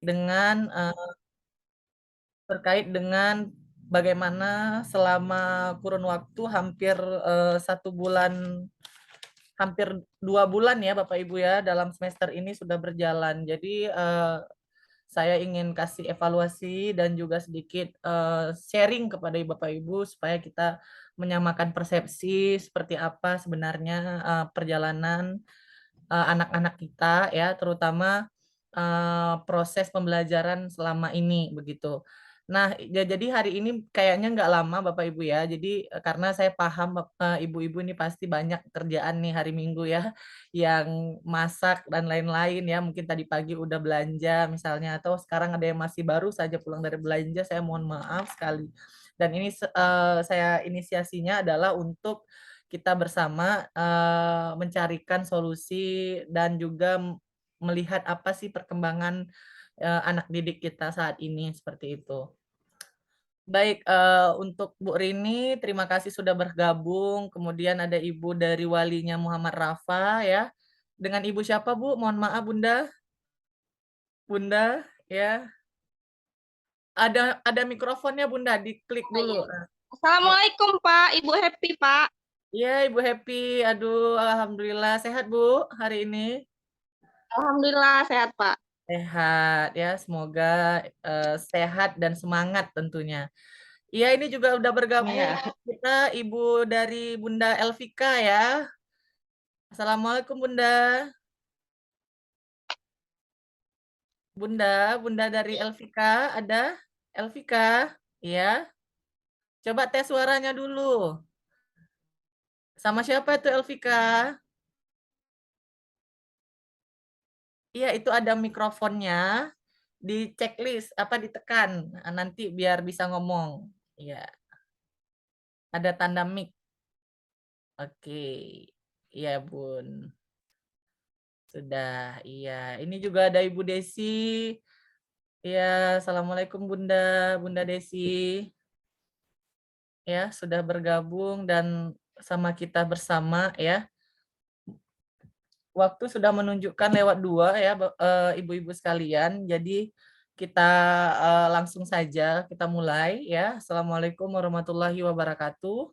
dengan bagaimana selama kurun waktu hampir 1 bulan, hampir 2 bulan ya Bapak Ibu ya dalam semester ini sudah berjalan. Jadi saya ingin kasih evaluasi dan juga sedikit sharing kepada Bapak Ibu supaya kita menyamakan persepsi seperti apa sebenarnya perjalanan anak-anak kita ya, terutama proses pembelajaran selama ini begitu. Nah, jadi hari ini kayaknya nggak lama Bapak Ibu ya. Jadi karena saya paham ibu-ibu ini pasti banyak kerjaan nih hari Minggu ya, yang masak dan lain-lain ya. Mungkin tadi pagi udah belanja misalnya, atau sekarang ada yang masih baru saja pulang dari belanja. Saya mohon maaf sekali. Dan ini saya inisiasinya adalah untuk kita bersama mencarikan solusi dan juga melihat apa sih perkembangan anak didik kita saat ini, seperti itu. Baik, untuk Bu Rini, terima kasih sudah bergabung, kemudian ada Ibu dari walinya Muhammad Rafa ya. Dengan Ibu siapa Bu? Mohon maaf Bunda. Bunda, ya. Ada mikrofonnya Bunda, diklik Oh, dulu. iya. Ya. Assalamualaikum Pak, Ibu Happy Pak. Iya Ibu Happy, aduh alhamdulillah sehat Bu hari ini? Alhamdulillah sehat Pak. Sehat ya, semoga sehat dan semangat tentunya. Iya, ini juga udah bergabung Ya. kita Ibu dari Bunda Elvika ya. Assalamualaikum Bunda. Bunda dari Elvika ada? Elvika? Iya. Coba tes suaranya dulu. Sama siapa itu Elvika? Iya, itu ada mikrofonnya. Di checklist apa ditekan. Nah, nanti biar bisa ngomong. Iya, ada tanda mic. Oke. Iya, Bun. Sudah, iya. Ini juga ada Ibu Desi. Iya, Assalamualaikum Bunda, Bunda Desi. Ya, sudah bergabung dan sama kita bersama ya. Waktu sudah menunjukkan lewat 2 ya, Ibu-ibu sekalian. Jadi kita langsung saja kita mulai ya. Assalamualaikum warahmatullahi wabarakatuh.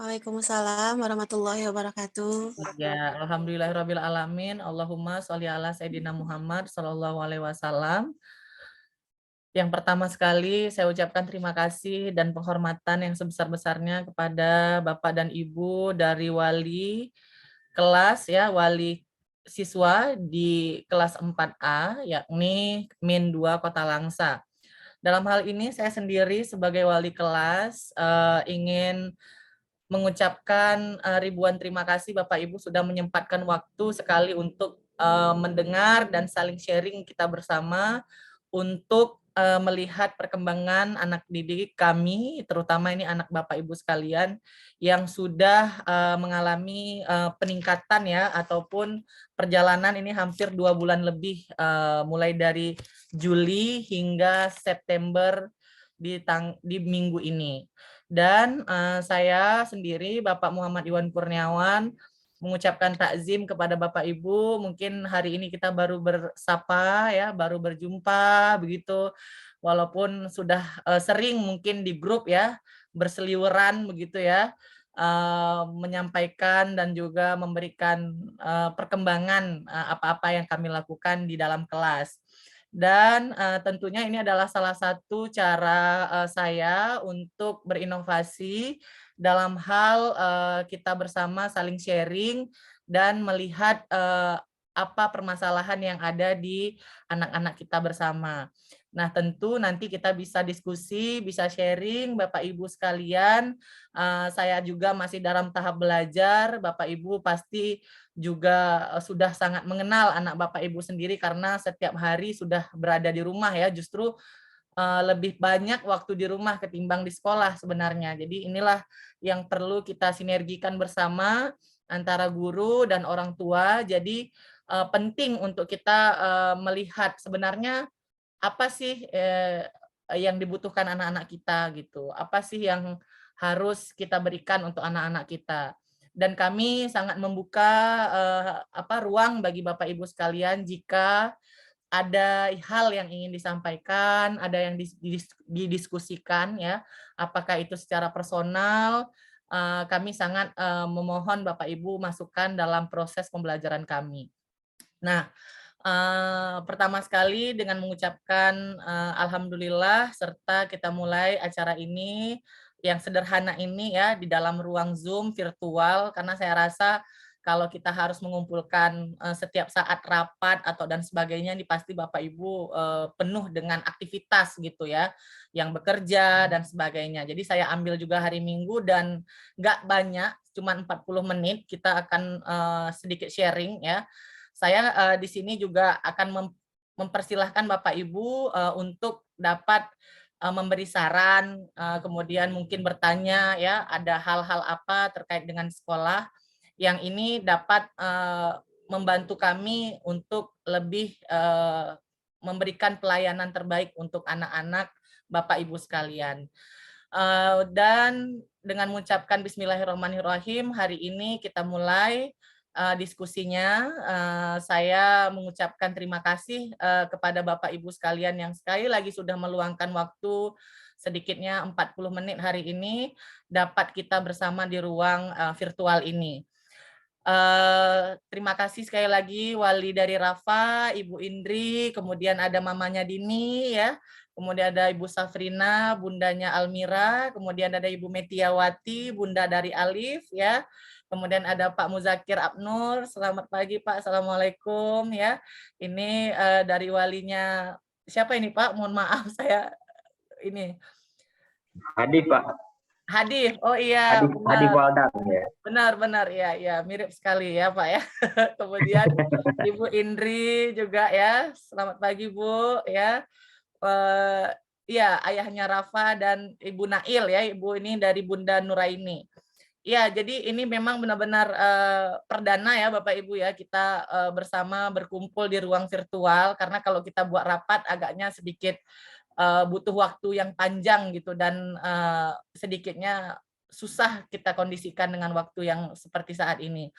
Waalaikumsalam warahmatullahi wabarakatuh. Ya, alhamdulillahirabbil alamin. Allahumma sholli ala sayidina Muhammad sallallahu alaihi wasallam. Yang pertama sekali saya ucapkan terima kasih dan penghormatan yang sebesar-besarnya kepada Bapak dan Ibu dari wali kelas ya, wali siswa di kelas 4A yakni Min 2 Kota Langsa. Dalam hal ini saya sendiri sebagai wali kelas ingin mengucapkan ribuan terima kasih Bapak Ibu sudah menyempatkan waktu sekali untuk mendengar dan saling sharing kita bersama untuk melihat perkembangan anak didik kami, terutama ini anak Bapak Ibu sekalian yang sudah mengalami peningkatan ya, ataupun perjalanan ini hampir 2 bulan lebih, mulai dari Juli hingga September di minggu ini. Dan saya sendiri, Bapak Muhammad Iwan Kurniawan, mengucapkan takzim kepada Bapak Ibu. Mungkin hari ini kita baru bersapa ya, baru berjumpa begitu. Walaupun sudah sering mungkin di grup ya, berseliweran begitu ya, menyampaikan dan juga memberikan perkembangan apa-apa yang kami lakukan di dalam kelas. Dan tentunya ini adalah salah satu cara saya untuk berinovasi dalam hal kita bersama saling sharing dan melihat apa permasalahan yang ada di anak-anak kita bersama. Nah, tentu nanti kita bisa diskusi, bisa sharing, Bapak Ibu sekalian. Saya juga masih dalam tahap belajar. Bapak Ibu pasti juga sudah sangat mengenal anak Bapak Ibu sendiri karena setiap hari sudah berada di rumah ya. Justru lebih banyak waktu di rumah ketimbang di sekolah sebenarnya. Jadi inilah yang perlu kita sinergikan bersama antara guru dan orang tua. Jadi penting untuk kita melihat sebenarnya apa sih yang dibutuhkan anak-anak kita gitu. Apa sih yang harus kita berikan untuk anak-anak kita. Dan kami sangat membuka ruang bagi Bapak Ibu sekalian jika ada hal yang ingin disampaikan, ada yang didiskusikan ya, apakah itu secara personal, kami sangat memohon Bapak Ibu masukan dalam proses pembelajaran kami. Nah, pertama sekali dengan mengucapkan alhamdulillah serta kita mulai acara ini yang sederhana ini ya di dalam ruang Zoom virtual, karena saya rasa kalau kita harus mengumpulkan setiap saat rapat atau dan sebagainya, ini pasti Bapak Ibu penuh dengan aktivitas gitu ya, yang bekerja dan sebagainya. Jadi saya ambil juga hari Minggu dan nggak banyak, cuma 40 menit kita akan sedikit sharing ya. Saya di sini juga akan mempersilahkan Bapak Ibu untuk dapat memberi saran, kemudian mungkin bertanya ya, ada hal-hal apa terkait dengan sekolah yang ini dapat membantu kami untuk lebih memberikan pelayanan terbaik untuk anak-anak Bapak Ibu sekalian. Dan dengan mengucapkan Bismillahirrahmanirrahim, hari ini kita mulai diskusinya. Saya mengucapkan terima kasih kepada Bapak Ibu sekalian yang sekali lagi sudah meluangkan waktu sedikitnya 40 menit hari ini dapat kita bersama di ruang virtual ini. Terima kasih sekali lagi Wali dari Rafa, Ibu Indri, kemudian ada mamanya Dini ya, kemudian ada Ibu Safrina, bundanya Almira, kemudian ada Ibu Metiawati, bunda dari Alif ya. Kemudian ada Pak Muzakir Abnur, selamat pagi Pak, Assalamualaikum ya. Ini dari walinya, siapa ini Pak? Mohon maaf saya ini. Hadi Pak, Hadif, oh iya, Hadi benar. Waldan ya. Benar, ya, mirip sekali ya Pak ya. Kemudian Ibu Indri juga ya, selamat pagi Bu ya. Ya, ayahnya Rafa dan Ibu Nail ya, Ibu ini dari Bunda Nuraini. Ya, jadi ini memang benar-benar perdana ya Bapak Ibu ya, kita bersama berkumpul di ruang virtual, karena kalau kita buat rapat agaknya sedikit butuh waktu yang panjang gitu, dan sedikitnya susah kita kondisikan dengan waktu yang seperti saat ini.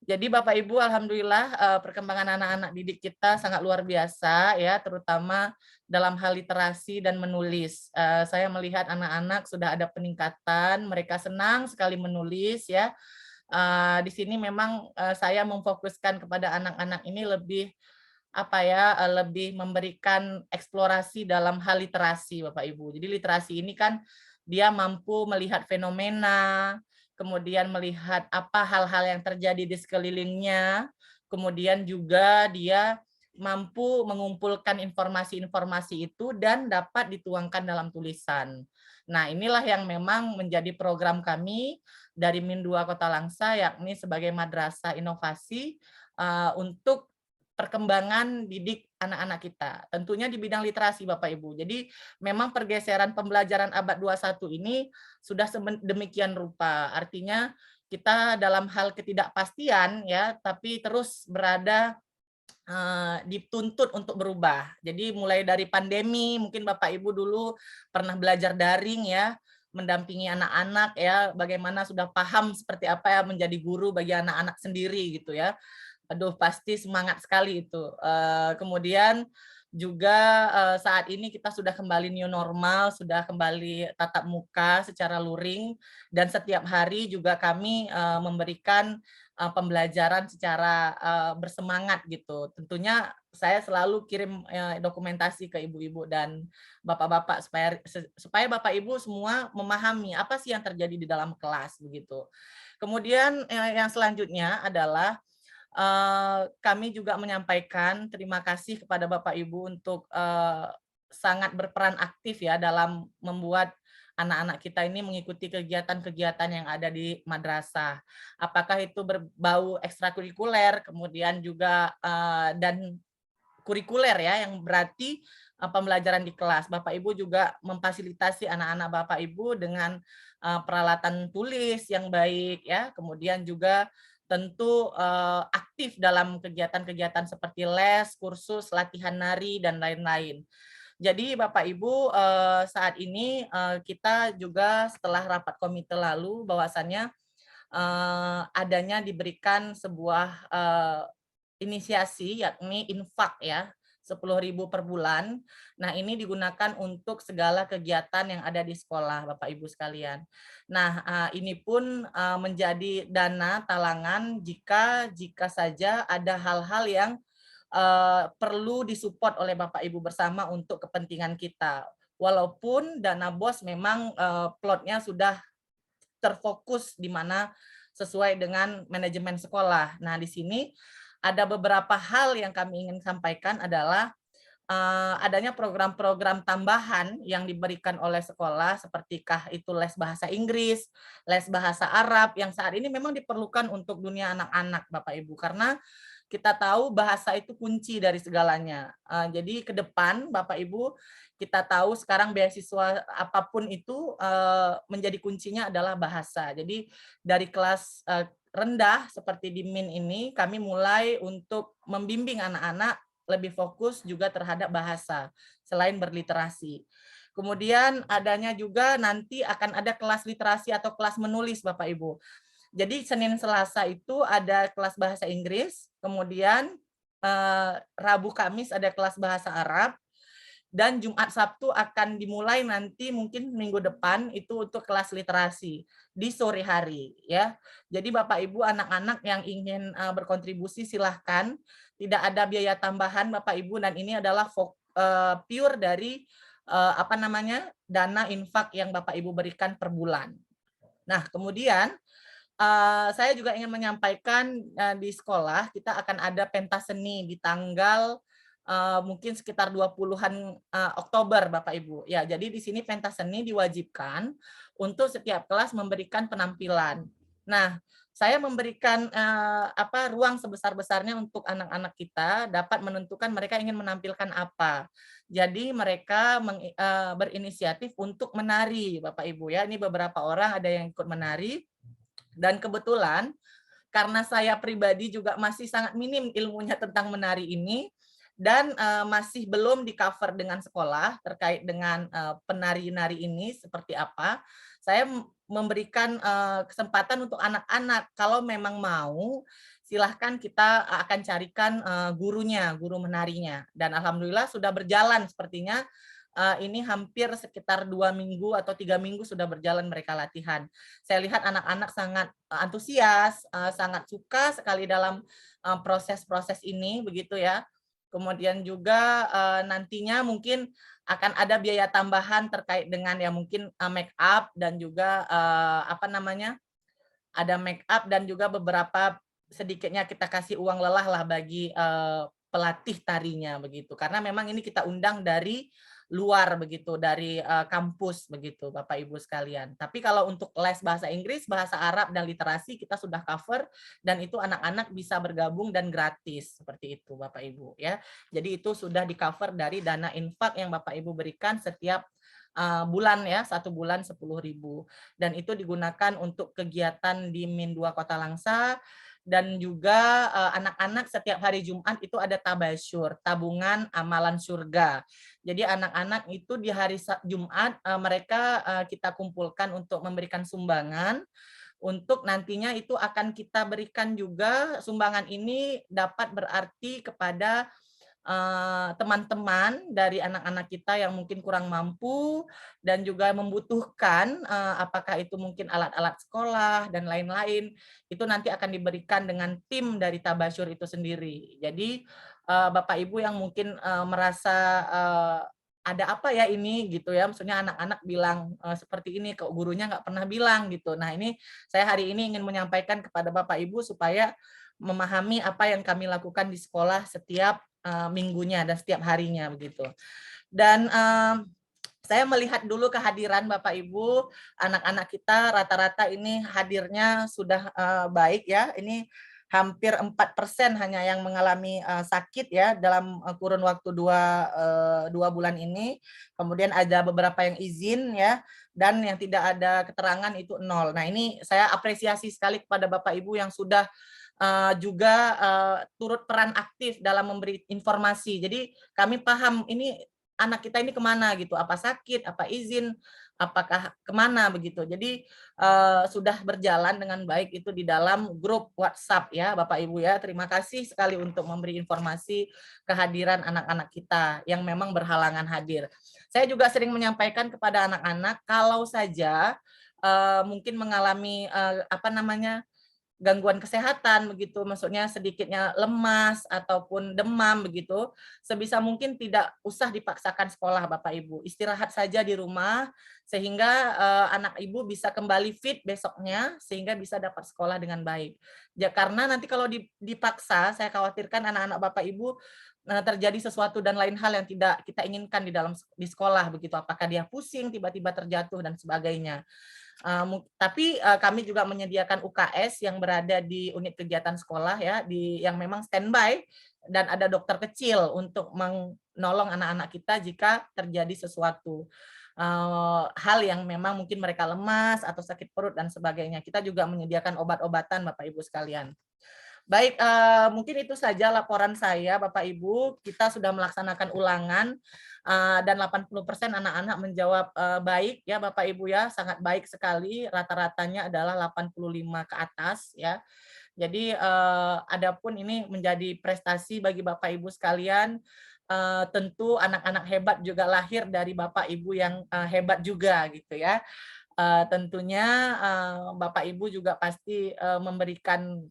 Jadi Bapak Ibu, alhamdulillah perkembangan anak-anak didik kita sangat luar biasa ya, terutama dalam hal literasi dan menulis. Saya melihat anak-anak sudah ada peningkatan, mereka senang sekali menulis ya. Di sini memang saya memfokuskan kepada anak-anak ini lebih lebih memberikan eksplorasi dalam hal literasi Bapak Ibu. Jadi literasi ini kan dia mampu melihat fenomena, kemudian melihat apa hal-hal yang terjadi di sekelilingnya, kemudian juga dia mampu mengumpulkan informasi-informasi itu dan dapat dituangkan dalam tulisan. Nah, inilah yang memang menjadi program kami dari Min 2 Kota Langsa, yakni sebagai madrasah inovasi untuk perkembangan didik anak-anak kita. Tentunya di bidang literasi Bapak Ibu. Jadi memang pergeseran pembelajaran abad 21 ini sudah demikian rupa. Artinya kita dalam hal ketidakpastian ya, tapi terus berada dituntut untuk berubah. Jadi mulai dari pandemi, mungkin Bapak Ibu dulu pernah belajar daring ya, mendampingi anak-anak ya, bagaimana sudah paham seperti apa ya menjadi guru bagi anak-anak sendiri gitu ya. Aduh, pasti semangat sekali itu. Kemudian juga saat ini kita sudah kembali new normal, sudah kembali tatap muka secara luring, dan setiap hari juga kami memberikan pembelajaran secara bersemangat gitu. Tentunya saya selalu kirim dokumentasi ke ibu-ibu dan bapak-bapak supaya Bapak Ibu semua memahami apa sih yang terjadi di dalam kelas begitu. Kemudian yang selanjutnya adalah kami juga menyampaikan terima kasih kepada Bapak Ibu untuk sangat berperan aktif ya dalam membuat anak-anak kita ini mengikuti kegiatan-kegiatan yang ada di madrasah. Apakah itu berbau ekstrakurikuler, kemudian juga dan kurikuler ya, yang berarti pembelajaran di kelas. Bapak Ibu juga memfasilitasi anak-anak Bapak Ibu dengan peralatan tulis yang baik ya, kemudian juga tentu aktif dalam kegiatan-kegiatan seperti les, kursus, latihan nari, dan lain-lain. Jadi Bapak Ibu, saat ini kita juga setelah rapat komite lalu bahwasannya adanya diberikan sebuah inisiasi yakni infak ya, 10.000 per bulan. Nah, ini digunakan untuk segala kegiatan yang ada di sekolah, Bapak Ibu sekalian. Nah, ini pun menjadi dana talangan jika saja ada hal-hal yang perlu disupport oleh Bapak Ibu bersama untuk kepentingan kita. Walaupun dana BOS memang plotnya sudah terfokus di mana sesuai dengan manajemen sekolah. Nah, di sini ada beberapa hal yang kami ingin sampaikan adalah adanya program-program tambahan yang diberikan oleh sekolah, sepertikah itu les bahasa Inggris, les bahasa Arab, yang saat ini memang diperlukan untuk dunia anak-anak, Bapak Ibu, karena kita tahu bahasa itu kunci dari segalanya. Jadi ke depan, Bapak Ibu, kita tahu sekarang beasiswa apapun itu menjadi kuncinya adalah bahasa. Jadi dari kelas rendah seperti di MIN ini, kami mulai untuk membimbing anak-anak lebih fokus juga terhadap bahasa, selain berliterasi. Kemudian adanya juga nanti akan ada kelas literasi atau kelas menulis, Bapak Ibu. Jadi Senin Selasa itu ada kelas bahasa Inggris, kemudian Rabu Kamis ada kelas bahasa Arab, dan Jumat Sabtu akan dimulai nanti mungkin minggu depan itu untuk kelas literasi di sore hari ya. Jadi Bapak Ibu anak-anak yang ingin berkontribusi silahkan, tidak ada biaya tambahan Bapak Ibu, dan ini adalah pure dari dana infak yang Bapak Ibu berikan per bulan. Nah, kemudian saya juga ingin menyampaikan di sekolah kita akan ada pentas seni di tanggal mungkin sekitar 20-an Oktober, Bapak Ibu. Ya, jadi di sini pentas seni diwajibkan untuk setiap kelas memberikan penampilan. Nah, saya memberikan ruang sebesar-besarnya untuk anak-anak kita dapat menentukan mereka ingin menampilkan apa. Jadi mereka berinisiatif untuk menari, Bapak Ibu ya. Ini beberapa orang ada yang ikut menari. Dan kebetulan karena saya pribadi juga masih sangat minim ilmunya tentang menari ini dan masih belum di-cover dengan sekolah terkait dengan penari-nari ini seperti apa, saya memberikan kesempatan untuk anak-anak kalau memang mau silahkan kita akan carikan gurunya, guru menarinya. Dan alhamdulillah sudah berjalan sepertinya. Ini hampir sekitar 2 minggu atau 3 minggu sudah berjalan mereka latihan. Saya lihat anak-anak sangat antusias, sangat suka sekali dalam proses-proses ini, begitu ya. Kemudian juga nantinya mungkin akan ada biaya tambahan terkait dengan ya mungkin make up dan juga ada make up dan juga beberapa sedikitnya kita kasih uang lelah lah bagi pelatih tarinya begitu. Karena memang ini kita undang dari luar begitu, dari kampus begitu Bapak Ibu sekalian. Tapi kalau untuk les bahasa Inggris, bahasa Arab dan literasi kita sudah cover dan itu anak-anak bisa bergabung dan gratis seperti itu Bapak Ibu ya. Jadi itu sudah di-cover dari dana infak yang Bapak Ibu berikan setiap bulan ya, 1 bulan 10.000. Dan itu digunakan untuk kegiatan di MIN 2 Kota Langsa. Dan juga anak-anak setiap hari Jumat itu ada tabasyur, tabungan amalan surga. Jadi anak-anak itu di hari Jumat mereka kita kumpulkan untuk memberikan sumbangan, untuk nantinya itu akan kita berikan juga sumbangan ini dapat berarti kepada teman-teman dari anak-anak kita yang mungkin kurang mampu dan juga membutuhkan apakah itu mungkin alat-alat sekolah dan lain-lain, itu nanti akan diberikan dengan tim dari Tabasyur itu sendiri. Jadi Bapak Ibu yang mungkin merasa ada apa ya ini gitu ya, maksudnya anak-anak bilang seperti ini kok gurunya nggak pernah bilang gitu. Nah ini saya hari ini ingin menyampaikan kepada Bapak Ibu supaya memahami apa yang kami lakukan di sekolah setiap minggunya dan setiap harinya begitu. Dan saya melihat dulu kehadiran Bapak Ibu, anak-anak kita rata-rata ini hadirnya sudah baik ya. Ini hampir 4% hanya yang mengalami sakit ya dalam kurun waktu 2 bulan ini. Kemudian ada beberapa yang izin ya, dan yang tidak ada keterangan itu 0. Nah ini saya apresiasi sekali kepada Bapak Ibu yang sudah juga turut peran aktif dalam memberi informasi. Jadi kami paham ini anak kita ini kemana gitu, apa sakit, apa izin, apakah kemana begitu. Jadi sudah berjalan dengan baik itu di dalam grup WhatsApp ya Bapak Ibu ya. Terima kasih sekali untuk memberi informasi kehadiran anak-anak kita yang memang berhalangan hadir. Saya juga sering menyampaikan kepada anak-anak kalau saja mungkin mengalami gangguan kesehatan begitu, maksudnya sedikitnya lemas ataupun demam begitu, sebisa mungkin tidak usah dipaksakan sekolah Bapak Ibu. Istirahat saja di rumah sehingga anak Ibu bisa kembali fit besoknya sehingga bisa dapat sekolah dengan baik. Ya, karena nanti kalau dipaksa, saya khawatirkan anak-anak Bapak Ibu terjadi sesuatu dan lain hal yang tidak kita inginkan di sekolah begitu. Apakah dia pusing, tiba-tiba terjatuh dan sebagainya. Tapi kami juga menyediakan UKS yang berada di unit kegiatan sekolah ya, yang memang standby dan ada dokter kecil untuk menolong anak-anak kita jika terjadi sesuatu hal yang memang mungkin mereka lemas atau sakit perut dan sebagainya. Kita juga menyediakan obat-obatan Bapak Ibu sekalian. Baik, mungkin itu saja laporan saya Bapak Ibu. Kita sudah melaksanakan ulangan dan 80% anak-anak menjawab baik ya Bapak Ibu ya, sangat baik sekali. Rata-ratanya adalah 85 ke atas ya. Jadi adapun ini menjadi prestasi bagi Bapak Ibu sekalian. Tentu anak-anak hebat juga lahir dari Bapak Ibu yang hebat juga gitu ya. Tentunya Bapak Ibu juga pasti memberikan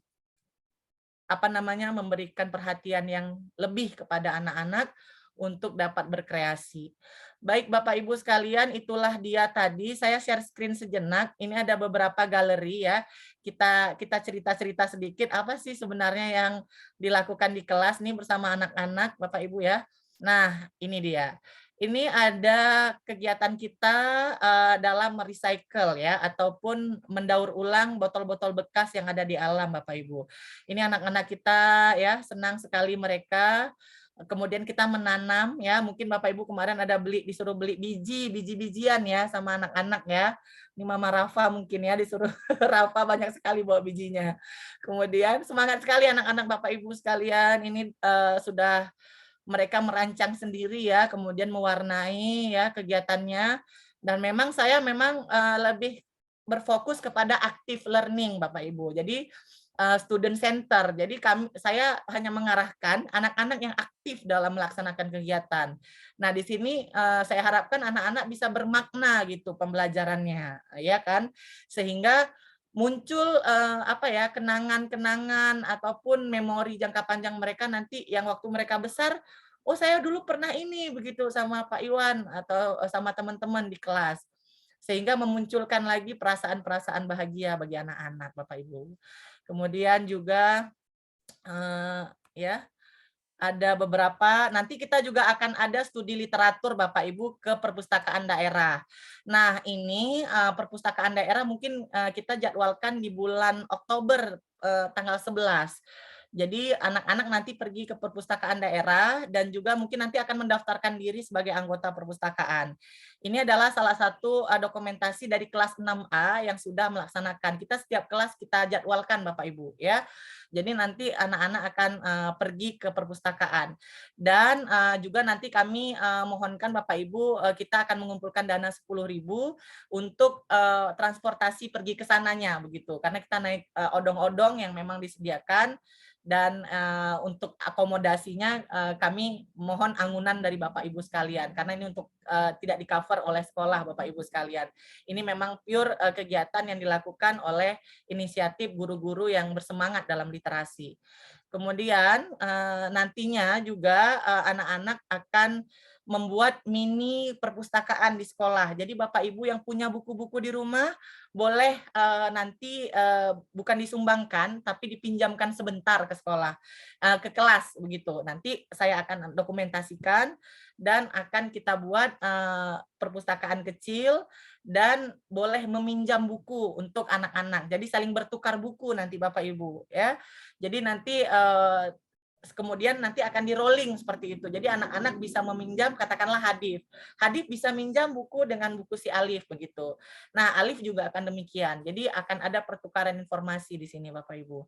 perhatian yang lebih kepada anak-anak untuk dapat berkreasi. Baik Bapak Ibu sekalian, itulah dia tadi. Saya share screen sejenak. Ini ada beberapa galeri ya. Kita cerita-cerita sedikit apa sih sebenarnya yang dilakukan di kelas nih bersama anak-anak Bapak Ibu ya. Nah, ini dia. Ini ada kegiatan kita dalam merecycle ya ataupun mendaur ulang botol-botol bekas yang ada di alam Bapak Ibu. Ini anak-anak kita ya, senang sekali mereka. Kemudian kita menanam ya, mungkin Bapak Ibu kemarin disuruh beli biji-bijian ya sama anak-anak ya. Ini Mama Rafa mungkin ya disuruh Rafa banyak sekali bawa bijinya. Kemudian semangat sekali anak-anak Bapak Ibu sekalian, ini sudah mereka merancang sendiri ya, kemudian mewarnai ya kegiatannya. Dan memang saya lebih berfokus kepada active learning Bapak Ibu. Jadi student center. Jadi saya hanya mengarahkan anak-anak yang aktif dalam melaksanakan kegiatan. Nah, di sini saya harapkan anak-anak bisa bermakna gitu pembelajarannya, ya kan? Sehingga muncul kenangan-kenangan ataupun memori jangka panjang mereka nanti yang waktu mereka besar, oh saya dulu pernah ini begitu sama Pak Iwan atau sama teman-teman di kelas. Sehingga memunculkan lagi perasaan-perasaan bahagia bagi anak-anak Bapak Ibu. Kemudian juga ya ada beberapa, nanti kita juga akan ada studi literatur Bapak Ibu ke perpustakaan daerah. Nah ini perpustakaan daerah mungkin kita jadwalkan di bulan Oktober tanggal 11. Jadi anak-anak nanti pergi ke perpustakaan daerah dan juga mungkin nanti akan mendaftarkan diri sebagai anggota perpustakaan. Ini adalah salah satu dokumentasi dari kelas 6A yang sudah melaksanakan. Kita setiap kelas kita jadwalkan Bapak Ibu ya. Jadi nanti anak-anak akan pergi ke perpustakaan. Dan juga nanti kami mohonkan Bapak Ibu kita akan mengumpulkan dana 10.000 untuk transportasi pergi ke sananya begitu. Karena kita naik odong-odong yang memang disediakan. Dan untuk akomodasinya kami mohon angunan dari Bapak Ibu sekalian karena ini untuk tidak di-cover oleh sekolah Bapak Ibu sekalian. Ini memang pure kegiatan yang dilakukan oleh inisiatif guru-guru yang bersemangat dalam literasi. Kemudian nantinya juga anak-anak akan membuat mini perpustakaan di sekolah. Jadi Bapak Ibu yang punya buku-buku di rumah boleh nanti bukan disumbangkan tapi dipinjamkan sebentar ke sekolah, ke kelas begitu. Nanti saya akan dokumentasikan dan akan kita buat perpustakaan kecil dan boleh meminjam buku untuk anak-anak. Jadi saling bertukar buku nanti Bapak Ibu ya. Jadi nanti kemudian nanti akan di-rolling seperti itu. Jadi anak-anak bisa meminjam, katakanlah Hadif. Hadif bisa minjam buku dengan buku si Alif begitu. Nah, Alif juga akan demikian. Jadi akan ada pertukaran informasi di sini Bapak Ibu.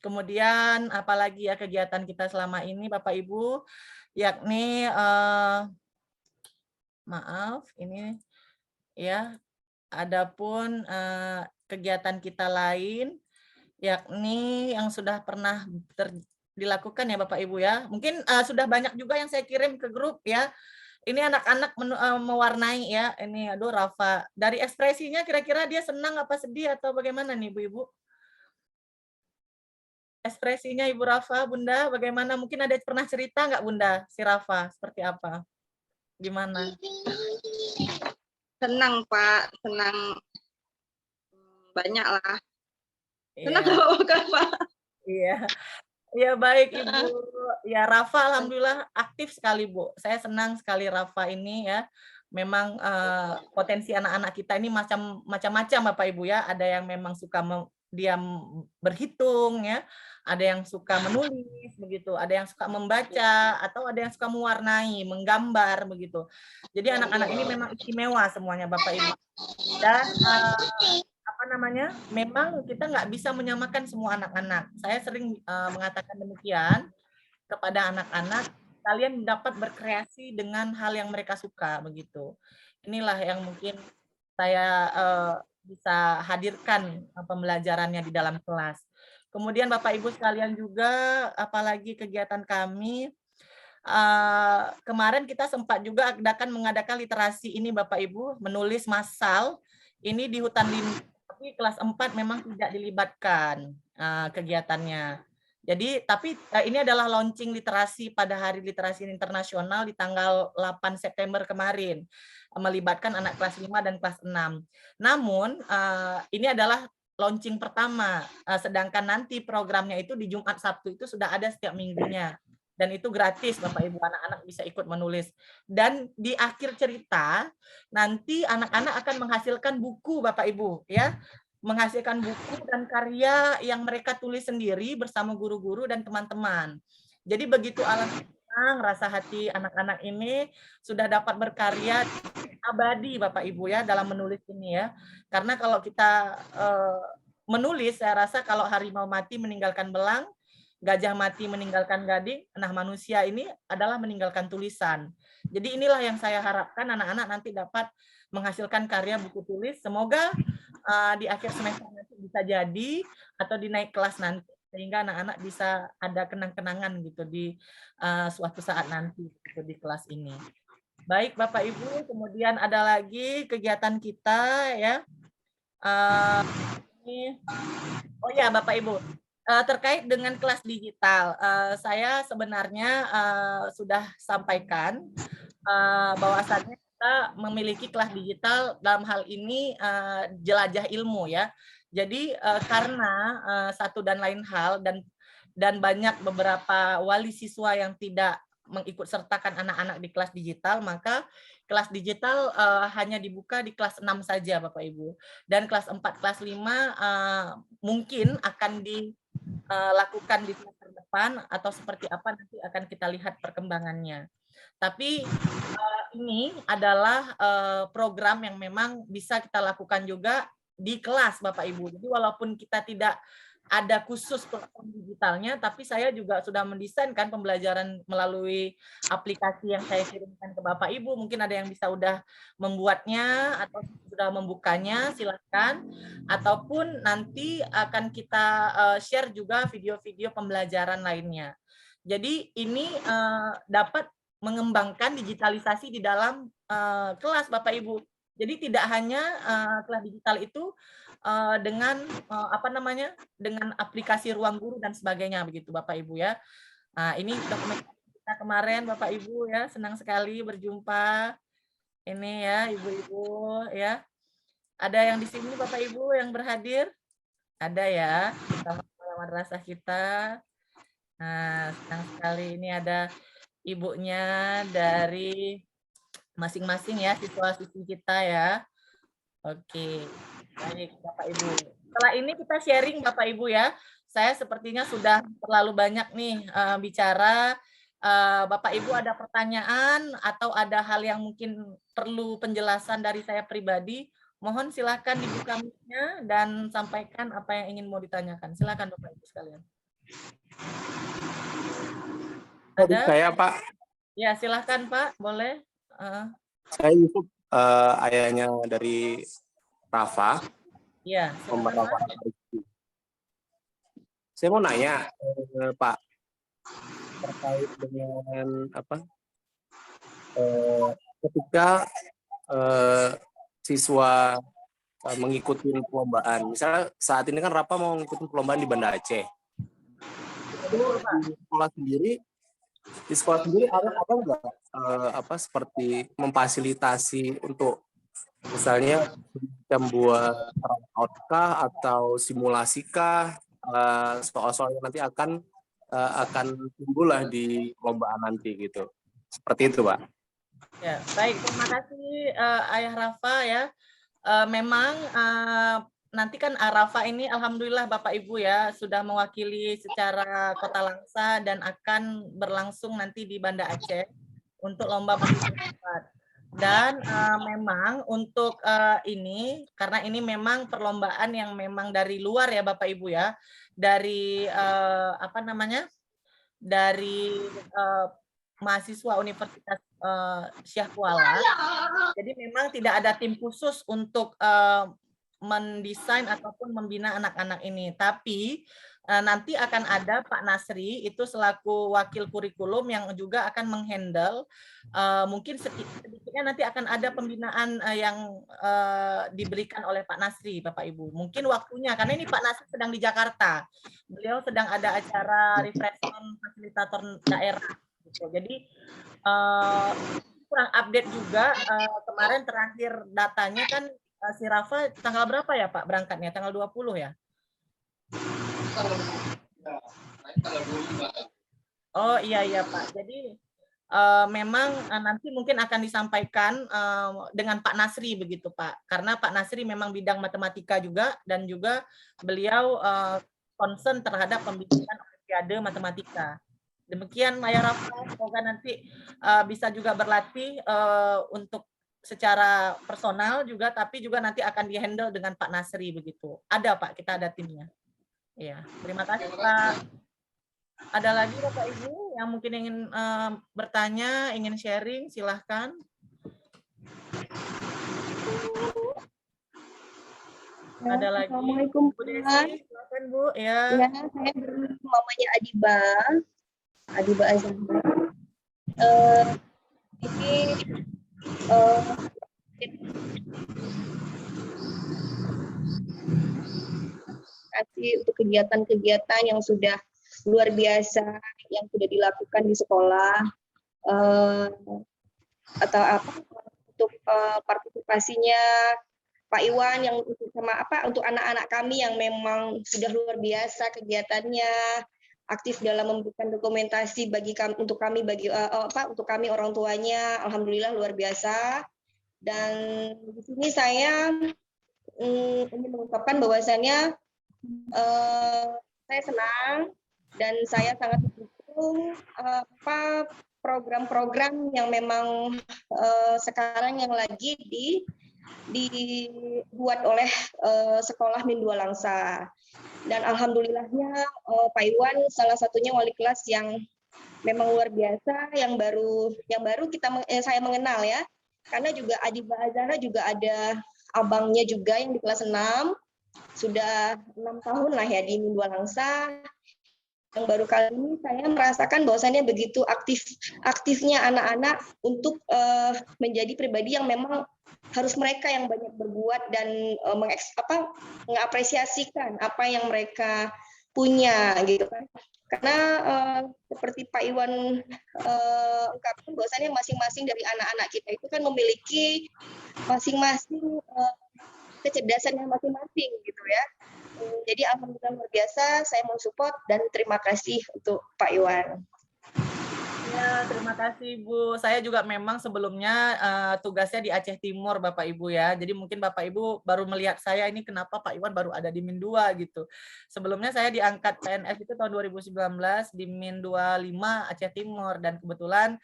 Kemudian apalagi ya kegiatan kita selama ini Bapak Ibu, yakni maaf ini ya. Adapun kegiatan kita lain, yakni yang sudah pernah dilakukan ya Bapak Ibu ya. Mungkin sudah banyak juga yang saya kirim ke grup ya. Ini anak-anak mewarnai ya. Ini aduh Rafa. Dari ekspresinya kira-kira dia senang apa sedih atau bagaimana nih Ibu-Ibu? Ekspresinya Ibu Rafa, Bunda, bagaimana? Mungkin ada pernah cerita nggak Bunda si Rafa? Seperti apa? Gimana? Senang, Pak. Senang. Banyak lah. Senang Iya. bukan, Pak? Iya. Ya baik Ibu. Ya Rafa alhamdulillah aktif sekali Bu. Saya senang sekali Rafa ini ya. Memang potensi anak-anak kita ini macam-macam Bapak Ibu ya. Ada yang memang suka dia berhitung ya. Ada yang suka menulis begitu, ada yang suka membaca atau ada yang suka mewarnai, menggambar begitu. Jadi anak-anak ini memang istimewa semuanya Bapak Ibu. Dan memang kita nggak bisa menyamakan semua anak-anak. Saya sering mengatakan demikian kepada anak-anak, kalian dapat berkreasi dengan hal yang mereka suka begitu. Inilah yang mungkin saya bisa hadirkan pembelajarannya di dalam kelas. Kemudian Bapak Ibu sekalian juga, apalagi kegiatan kami, kemarin kita sempat juga mengadakan literasi ini Bapak Ibu, menulis massal, ini di hutan lindung, tapi kelas 4 memang tidak dilibatkan kegiatannya. Jadi, tapi ini adalah launching literasi pada Hari Literasi Internasional di tanggal 8 September kemarin, melibatkan anak kelas 5 dan kelas 6. Namun, ini adalah launching pertama, sedangkan nanti programnya itu di Jumat Sabtu itu sudah ada setiap minggunya. Dan itu gratis Bapak Ibu, anak-anak bisa ikut menulis. Dan di akhir cerita, nanti anak-anak akan menghasilkan buku Bapak Ibu ya. Menghasilkan buku dan karya yang mereka tulis sendiri bersama guru-guru dan teman-teman. Jadi begitu alam senang, rasa hati anak-anak ini sudah dapat berkarya abadi Bapak Ibu ya dalam menulis ini ya. Karena kalau kita menulis, saya rasa kalau harimau mati meninggalkan belang, gajah mati meninggalkan gading, nah manusia ini adalah meninggalkan tulisan. Jadi inilah yang saya harapkan anak-anak nanti dapat menghasilkan karya buku tulis. Semoga di akhir semester nanti bisa jadi atau di naik kelas nanti sehingga anak-anak bisa ada kenang-kenangan gitu di suatu saat nanti gitu, di kelas ini. Baik Bapak Ibu, kemudian ada lagi kegiatan kita ya. Oh ya Bapak Ibu, terkait dengan kelas digital, saya sebenarnya sudah sampaikan bahwasannya kita memiliki kelas digital dalam hal ini jelajah ilmu ya. Jadi karena satu dan lain hal dan banyak beberapa wali siswa yang tidak mengikut sertakan anak-anak di kelas digital, maka kelas digital hanya dibuka di kelas 6 saja Bapak Ibu. Dan kelas 4, kelas 5 mungkin akan dilakukan di semester depan atau seperti apa nanti akan kita lihat perkembangannya. Tapi ini adalah program yang memang bisa kita lakukan juga di kelas Bapak Ibu. Jadi walaupun kita tidak ada khusus platform digitalnya, tapi saya juga sudah mendesainkan pembelajaran melalui aplikasi yang saya kirimkan ke Bapak Ibu. Mungkin ada yang bisa udah membuatnya atau sudah membukanya, silakan. Ataupun nanti akan kita share juga video-video pembelajaran lainnya. Jadi ini dapat mengembangkan digitalisasi di dalam kelas Bapak Ibu. Jadi tidak hanya kelas digital itu dengan dengan aplikasi ruang guru dan sebagainya begitu Bapak Ibu ya. Nah, ini dokumentasi kita kemarin Bapak Ibu ya, senang sekali berjumpa. Ini ya Ibu-ibu ya. Ada yang di sini Bapak Ibu yang berhadir? Ada ya, kita madrasah kita. Nah, senang sekali ini ada ibunya dari masing-masing ya siswa-siswi kita ya. Oke. Baik, Bapak Ibu. Setelah ini kita sharing Bapak Ibu ya. Saya sepertinya sudah terlalu banyak nih bicara. Bapak Ibu ada pertanyaan atau ada hal yang mungkin perlu penjelasan dari saya pribadi, mohon silakan dibuka mic-nya dan sampaikan apa yang ingin mau ditanyakan. Silakan Bapak Ibu sekalian. Ada? Saya Pak. Ya, silakan Pak, boleh. Saya Yusuf, ayahnya dari Rafa. Iya, silakan, Mas. Saya mau nanya, Pak, terkait dengan ketika siswa mengikuti perlombaan. Misalnya saat ini kan Rafa mau mengikuti perlombaan di Banda Aceh. Betul, Pak. Di sekolah sendiri ada nggak seperti memfasilitasi untuk misalnya membuat tryout kah atau simulasi kah soal-soal yang nanti akan timbul lah di perlombaan nanti gitu. Seperti itu, Pak. Ya, baik. Terima kasih Ayah Rafa ya. Memang nanti kan Rafa ini alhamdulillah Bapak Ibu ya sudah mewakili secara Kota Langsa dan akan berlangsung nanti di Banda Aceh untuk lomba mandiri cepat. Dan memang untuk ini karena ini memang perlombaan yang memang dari luar ya Bapak Ibu ya, dari dari mahasiswa Universitas Syah Kuala. Jadi memang tidak ada tim khusus untuk mendesain ataupun membina anak-anak ini. Tapi nanti akan ada Pak Nasri itu selaku wakil kurikulum yang juga akan menghandle mungkin sedikitnya nanti akan ada pembinaan yang diberikan oleh Pak Nasri, Bapak Ibu. Mungkin waktunya karena ini Pak Nasri sedang di Jakarta. Beliau sedang ada acara refreshment fasilitator daerah gitu. Jadi kurang update juga kemarin terakhir datanya kan si Rafa tanggal berapa ya Pak berangkatnya? Tanggal 20 ya? Oh iya Pak. Jadi memang nanti mungkin akan disampaikan dengan Pak Nasri begitu Pak. Karena Pak Nasri memang bidang matematika juga dan juga beliau concern terhadap pembimbingan Olimpiade Matematika. Demikian Maya Rafa, semoga nanti bisa juga berlatih untuk secara personal juga, tapi juga nanti akan dihandle dengan Pak Nasri begitu. Ada Pak, kita ada timnya. Iya, terima kasih Pak. Ada lagi Bapak Ibu yang mungkin ingin bertanya, ingin sharing, silahkan. Ada lagi. Assalamualaikum, Bu Desi, silakan Bu. Ya. Ya, saya mamanya Adiba Azahra. Ini kasih untuk kegiatan-kegiatan yang sudah luar biasa yang sudah dilakukan di sekolah atau apa untuk partisipasinya Pak Iwan yang untuk anak-anak kami yang memang sudah luar biasa kegiatannya, aktif dalam memberikan dokumentasi untuk kami orang tuanya, alhamdulillah luar biasa. Dan di sini saya ingin mengucapkan bahwasannya saya senang dan saya sangat mendukung program-program yang memang sekarang yang lagi dibuat oleh sekolah Min 2 Langsa. Dan alhamdulillahnya Pak Iwan salah satunya wali kelas yang memang luar biasa, yang baru saya mengenal ya. Karena juga Adiba Azahra juga ada abangnya juga yang di kelas 6. Sudah 6 tahun lah ya di Min 2 Langsa. Yang baru kali ini saya merasakan bahwasannya begitu aktifnya anak-anak untuk menjadi pribadi yang memang harus mereka yang banyak berbuat dan mengapresiasikan apa yang mereka punya gitu kan. Karena seperti Pak Iwan ungkapkan bahwasannya masing-masing dari anak-anak kita itu kan memiliki masing-masing kecerdasannya masing-masing gitu ya. Jadi alhamdulillah luar biasa, saya mau support dan terima kasih untuk Pak Iwan. Ya, terima kasih Bu. Saya juga memang sebelumnya tugasnya di Aceh Timur Bapak Ibu ya. Jadi mungkin Bapak Ibu baru melihat saya ini kenapa Pak Iwan baru ada di Min 2 gitu. Sebelumnya saya diangkat PNS itu tahun 2019 di Min 25 Aceh Timur dan kebetulan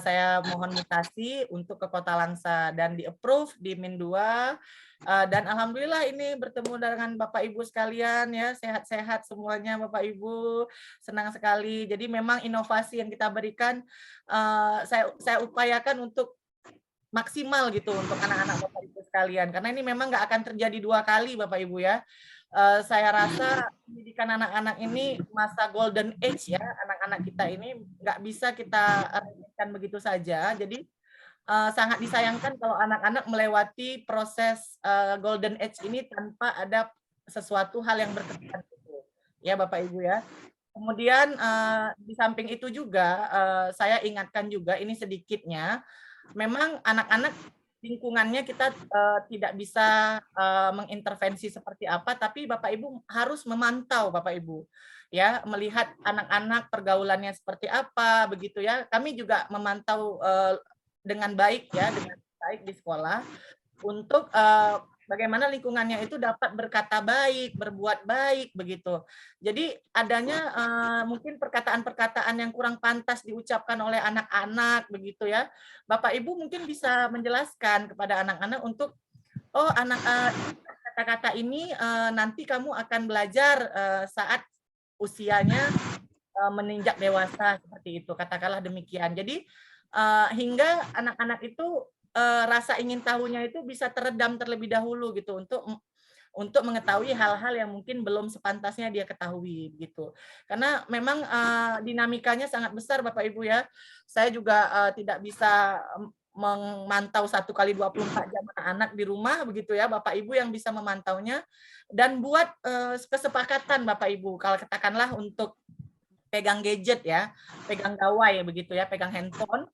saya mohon mutasi untuk ke Kota Langsa dan di-approve di Min 2. Dan alhamdulillah ini bertemu dengan Bapak Ibu sekalian ya, sehat-sehat semuanya Bapak Ibu, senang sekali. Jadi memang inovasi yang kita berikan saya upayakan untuk maksimal gitu untuk anak-anak Bapak Ibu sekalian. Karena ini memang nggak akan terjadi 2 kali Bapak Ibu ya. Saya rasa pendidikan anak-anak ini masa golden age ya, anak-anak kita ini nggak bisa kita remehkan begitu saja. Jadi sangat disayangkan kalau anak-anak melewati proses golden age ini tanpa ada sesuatu hal yang berkesan gitu. Ya Bapak Ibu ya. Kemudian di samping itu juga saya ingatkan juga ini sedikitnya, memang anak-anak lingkungannya kita tidak bisa mengintervensi seperti apa, tapi Bapak Ibu harus memantau Bapak Ibu, ya melihat anak-anak pergaulannya seperti apa begitu ya. Kami juga memantau dengan baik ya, dengan baik di sekolah untuk bagaimana lingkungannya itu dapat berkata baik, berbuat baik begitu. Jadi adanya mungkin perkataan-perkataan yang kurang pantas diucapkan oleh anak-anak begitu ya. Bapak Ibu mungkin bisa menjelaskan kepada anak-anak untuk kata-kata ini nanti kamu akan belajar saat usianya menginjak dewasa seperti itu. Katakanlah demikian. Jadi hingga anak-anak itu rasa ingin tahunya itu bisa teredam terlebih dahulu gitu untuk mengetahui hal-hal yang mungkin belum sepantasnya dia ketahui gitu. Karena memang dinamikanya sangat besar Bapak Ibu ya. Saya juga tidak bisa memantau 1 kali 24 jam anak-anak di rumah begitu ya. Bapak Ibu yang bisa memantaunya dan buat kesepakatan Bapak Ibu. Kalau katakanlah untuk pegang gadget ya, pegang gawai begitu ya, pegang handphone,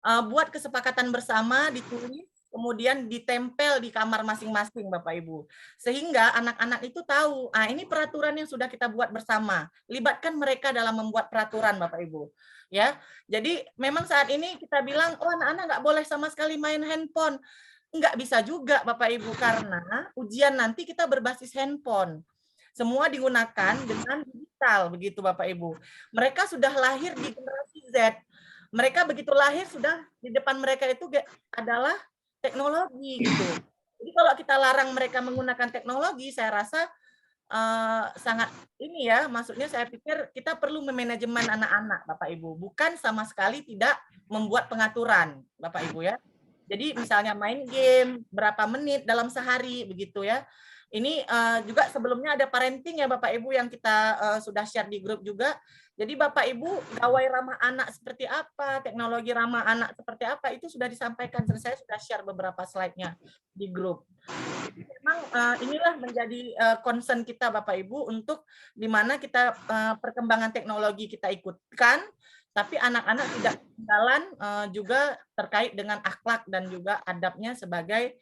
buat kesepakatan bersama, ditulis, kemudian ditempel di kamar masing-masing Bapak Ibu. Sehingga anak-anak itu tahu, ini peraturan yang sudah kita buat bersama. Libatkan mereka dalam membuat peraturan Bapak Ibu. Ya, jadi memang saat ini kita bilang, anak-anak nggak boleh sama sekali main handphone. Nggak bisa juga Bapak Ibu, karena ujian nanti kita berbasis handphone. Semua digunakan dengan digital, begitu Bapak Ibu. Mereka sudah lahir di generasi Z. Mereka begitu lahir sudah di depan mereka itu adalah teknologi gitu. Jadi kalau kita larang mereka menggunakan teknologi, saya rasa sangat ini ya, maksudnya saya pikir kita perlu memanajemen anak-anak Bapak Ibu, bukan sama sekali tidak membuat pengaturan Bapak Ibu ya. Jadi misalnya main game berapa menit dalam sehari begitu ya. Ini juga sebelumnya ada parenting ya Bapak Ibu yang kita sudah share di grup juga. Jadi Bapak Ibu gawai ramah anak seperti apa, teknologi ramah anak seperti apa itu sudah disampaikan. Saya sudah share beberapa slide-nya di grup. Memang inilah menjadi concern kita Bapak Ibu untuk di mana kita perkembangan teknologi kita ikutkan, tapi anak-anak tidak ketinggalan juga terkait dengan akhlak dan juga adabnya sebagai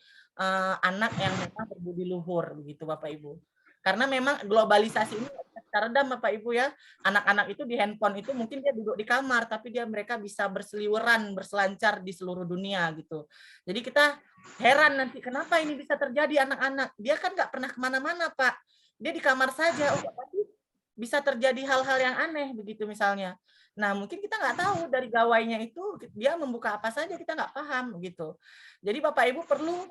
anak yang memang berbudi luhur begitu Bapak Ibu. Karena memang globalisasi ini kita redam Bapak Ibu ya. Anak-anak itu di handphone itu mungkin dia duduk di kamar tapi mereka bisa berseliweran, berselancar di seluruh dunia gitu. Jadi kita heran nanti kenapa ini bisa terjadi anak-anak. Dia kan nggak pernah kemana-mana Pak. Dia di kamar saja. Tapi bisa terjadi hal-hal yang aneh begitu misalnya. Nah mungkin kita nggak tahu dari gawainya itu dia membuka apa saja kita nggak paham gitu. Jadi Bapak Ibu perlu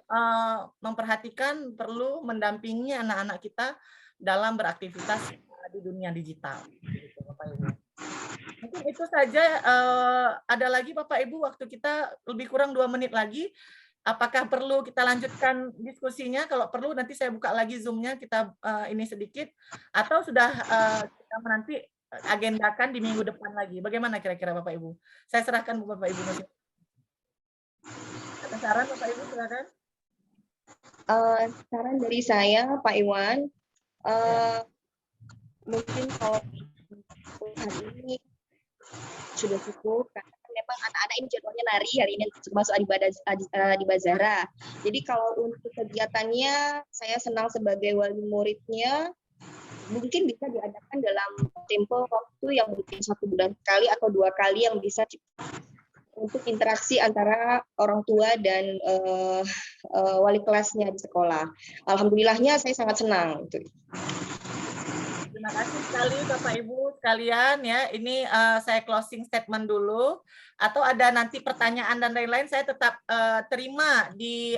memperhatikan, perlu mendampingi anak-anak kita dalam beraktivitas di dunia digital. Gitu, Bapak Ibu. Mungkin itu saja. Ada lagi Bapak Ibu waktu kita lebih kurang 2 menit lagi. Apakah perlu kita lanjutkan diskusinya? Kalau perlu nanti saya buka lagi Zoom-nya kita ini sedikit. Atau sudah kita nanti agendakan di minggu depan lagi. Bagaimana kira-kira Bapak Ibu? Saya serahkan Bapak Ibu. Ada saran Bapak Ibu silakan. Saran dari saya Pak Iwan, mungkin kalau hari ini sudah cukup karena memang anak-anak ini jadwalnya nari hari ini termasuk di Bazara. Jadi kalau untuk kegiatannya saya senang sebagai wali muridnya, mungkin bisa diadakan dalam tempo waktu yang mungkin 1 bulan sekali atau 2 kali yang bisa untuk interaksi antara orang tua dan wali kelasnya di sekolah. Alhamdulillahnya saya sangat senang. Terima kasih sekali Bapak Ibu sekalian ya. Ini saya closing statement dulu. Atau ada nanti pertanyaan dan lain-lain saya tetap terima di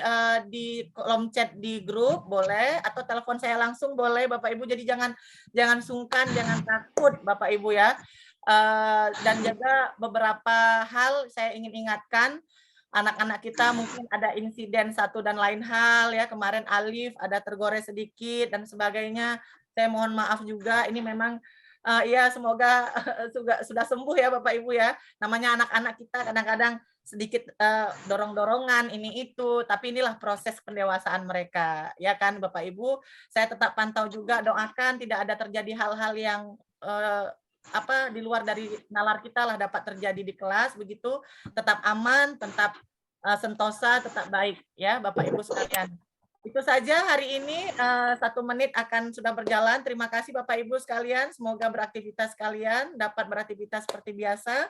kolom chat di grup boleh atau telepon saya langsung boleh Bapak Ibu. Jadi jangan sungkan, jangan takut Bapak Ibu ya. Dan juga beberapa hal saya ingin ingatkan. anak-anak kita mungkin ada insiden satu dan lain hal ya, kemarin Alif ada tergores sedikit dan sebagainya. Saya mohon maaf juga, ini memang ya semoga sudah sembuh ya Bapak Ibu ya. Namanya anak-anak kita kadang-kadang sedikit dorong-dorongan ini itu, tapi inilah proses pendewasaan mereka ya kan Bapak Ibu. Saya tetap pantau juga, doakan tidak ada terjadi hal-hal yang di luar dari nalar kita lah dapat terjadi di kelas begitu, tetap aman, tetap sentosa, tetap baik ya Bapak Ibu sekalian. Itu saja hari ini, 1 menit akan sudah berjalan. Terima kasih Bapak Ibu sekalian, semoga beraktivitas kalian dapat beraktivitas seperti biasa.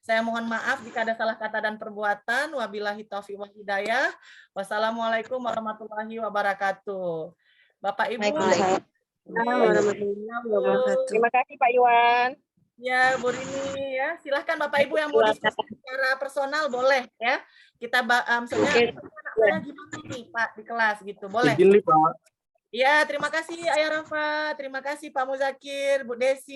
Saya mohon maaf jika ada salah kata dan perbuatan. Wabillahi taufiq wal hidayah. Wassalamualaikum warahmatullahi wabarakatuh. Bapak Ibu. Terima kasih Pak Iwan. Ya, Bu Rini ya. Silahkan Bapak Ibu yang mau diskusi secara personal boleh ya. Kita maksudnya gimana nih Pak di kelas gitu. Boleh. Izin nih Pak. Ya, terima kasih Ayah Rafa, terima kasih Pak Muzakir, Bu Desi.